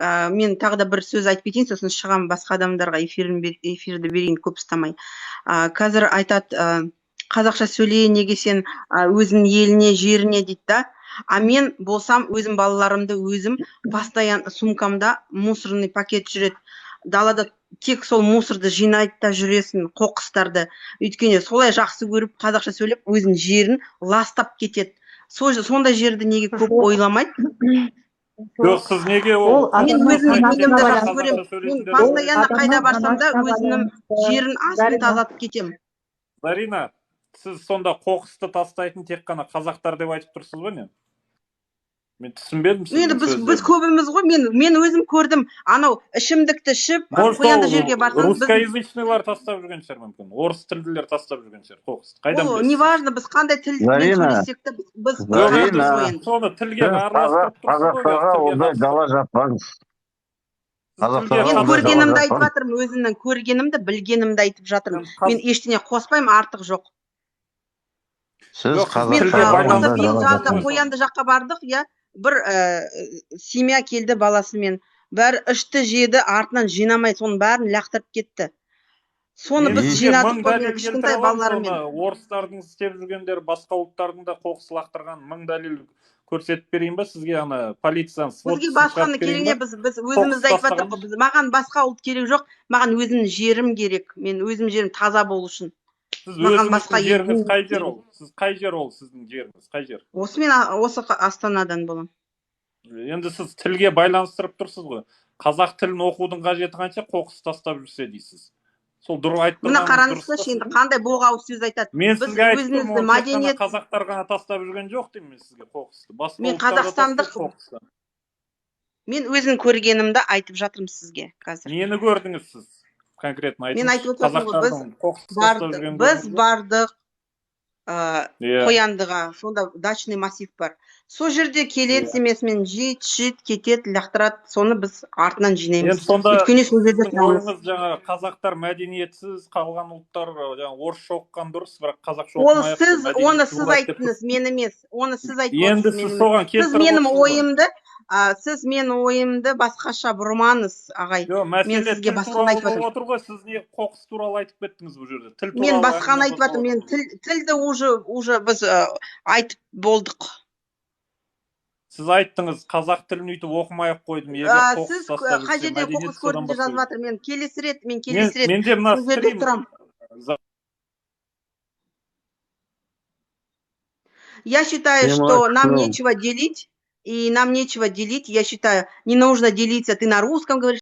мен тағы да бір сөз айтып кетейін, сосын шығамын басқа адамдарға эфирді берейін көп ұстамай. Қазір айтады, қазақша сөйле, неге сен өзің еліне, жеріне дейді да. Мен болсам өзім балаларымды өзім постоянно сумкамда мусорный пакет жүреді. Далада тек сол мусорды жинайды да жүресің, қоқыстарды. Өйткені солай жақсы көріп, қазақша сөйлеп, өзінің жерін ластап кетеді. Сондай жерді неге көп ойламайды? Жоқ, сіз неге Мен өзім елімді жақсы көремін. Мен постоянно қайда барсам да өзінің жерін астын тазартып кетемін. Зарина, сіз сонда қоқысты тастайтын тек қана қазақтар деп айтып тұрсыз ба не? Мен түсінбедім сіздің сөздеріңізді. Біз көбіміз ғой, мен өзім көрдім. Анау ішімдікті ішіп, қоянды жерге барсаңыз, русскоязычныйлар тастап жүрген шығар мүмкін. Орыс тілділер тастап жүрген шығар қоқысты. Қайдан білесіз? Неважно, біз қандай тілмен сөйлессек те, біз Зарина, соны тілге араластырып тұрсыз ғой. Қазақстарға ондай дала жатпаңыз. Мен көргенімді айтып жатырмын, өзімнің көргенімді, білгенімді айтып жатырмын. Мен ештеңе қоспаймын, артық жоқ. Сіз қазақстан биыл жазда қоянды жаққа бардық, бір семья келді баласымен. Бәрі ішті жеді, артынан жинамай, соның бәрін лақтырып кетті. Соны біз жинадық қой, кішкентай балалармен. Орыстардың істеп жүргендері, басқа ұлттардың да қоқыс лақтырған мың дәлел көрсетіп берейін ба сізге, полицияны, бізге басқаны керек не, біз өзімізді айтып жатырмыз. Маған басқа ұлт керек жоқ, маған өзімнің жерім керек. Мен өзім жерім таза болу үшін. Сіз өзіңіздің жеріңіз қай жер ол? Сіз қай жер ол сіздің жеріңіз? Қай жер? Мен осы Астанадан болам. Енді сіз тілге байланыстырып тұрсыз ғой. Қазақ тілін оқудың қажеті қанша, қоқыс тастап жүрсе дейсіз. Сол дұрыс айтып тұрғаныңыз дұрыс. Мына қараңызшы, енді қандай боғау сөз айтады. Мен сізге айтып тұрмын, тек қана қазақтар ғана тастап жүрген жоқ деймін мен сізге қоқысты. Мен қазақстандық, мен өзім көргенімді айтып жатырмын сізге қазір. Нені көрдіңіз сіз? Конкретно айтыңыз. Мен айтып отырмын, біз бардық қояндыға, сонда дачный массив бар. Сол жерде келеді семьясымен жейді, кетеді, лақтырады, соны біз артынан жинаймыз. Өйткені сол жерде тұрамыз. Жаңа қазақтар мәдениетсіз, қалған ұлттар орысша оқыған дұрыс, бірақ қазақша оқымай. Оны сіз айттыңыз, мен емес. Оны сіз айттыңыз. Енді сіз соған сіз менің ойымды басқаша бұрмаңыз, ағай. Мен сізге басқаны айтып жатырмын. Сіз не қоқыс туралы айтып кеттіңіз бұл жерде? Мен басқаны айтып жатырмын. Мен тілді уже біз айтып болдық. Сіз айттыңыз, қазақ тілін өйтіп оқымай-ақ қойдым. Сіз қай жерде қоқыс көрдім деп жазып жатыр. Мен келесі рет бұл жерде тұрам. Я считаю, что нам нечего делить. И нам нечего делить, я считаю, не нужно делиться. Ты на русском говоришь,